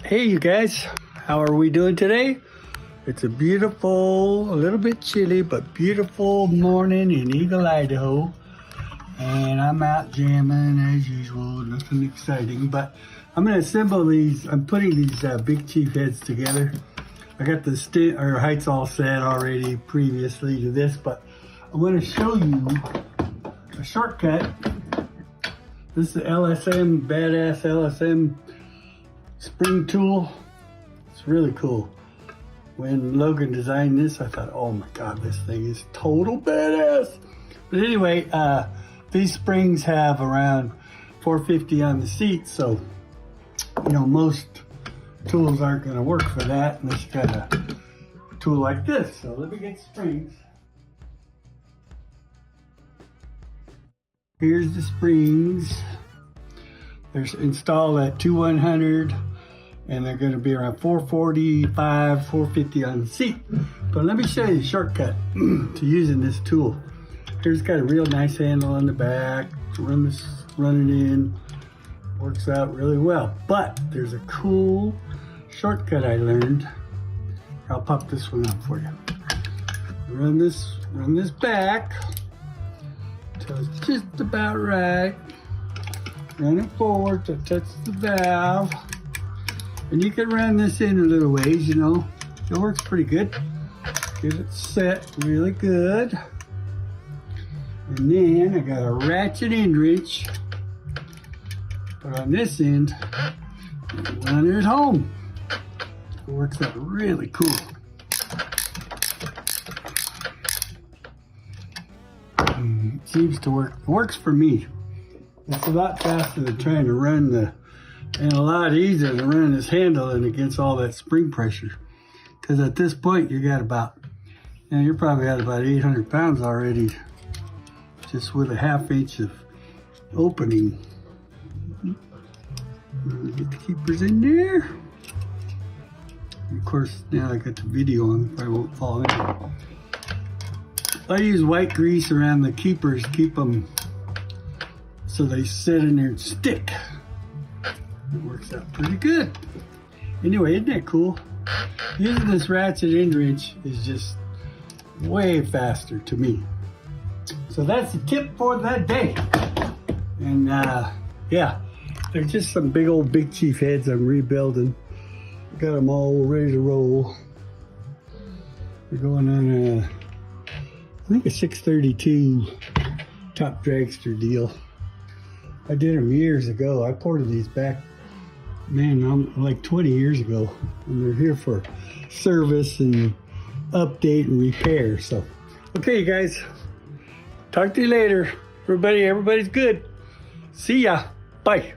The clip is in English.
Hey you guys, how are we doing today? It's a beautiful, a little bit chilly, but beautiful morning in Eagle, Idaho. And I'm out jamming as usual, nothing exciting, but I'm gonna assemble these. I'm putting these Big Chief heads together. I got the heights all set already previously to this, but I want to show you a shortcut. This is the LSM, badass LSM spring tool. It's really cool. When Logan designed this, I thought, oh my God, this thing is total badass. But anyway, these springs have around 450 on the seat, so you know most tools aren't going to work for that unless you got a tool like this. So let me get springs. Here's the springs. They're installed at 2100 and they're going to be around 445, 450 on the seat. But let me show you the shortcut to using this tool. Here's got a real nice handle on the back. Run it in. Works out really well. But there's a cool shortcut I learned. I'll pop this one up for you. Run this back till it's just about right. Run it forward to touch the valve. And you can run this in a little ways, you know. It works pretty good. Get it set really good. And then I got a ratchet end wrench. Put on this end. And run it home. It works out really cool. It seems to work. It works for me. It's a lot faster than trying to run and a lot easier than running this handle and against all that spring pressure. Because at this point, you got about, you know, you're probably at about 800 pounds already, just with a 1/2 inch of opening. Get the keepers in there. And of course, now I got the video on, I won't fall in. I use white grease around the keepers, keep them so they sit in there and stick. It works out pretty good. Anyway, isn't that cool? Using this ratchet end wrench is just way faster to me. So that's the tip for that day. And yeah, they're just some big old Big Chief heads I'm rebuilding. Got them all ready to roll. We're going on I think a 632 top dragster deal. I did them years ago. I ported these back, man, like 20 years ago. And they're here for service and update and repair. So, okay, you guys. Talk to you later. Everybody's good. See ya. Bye.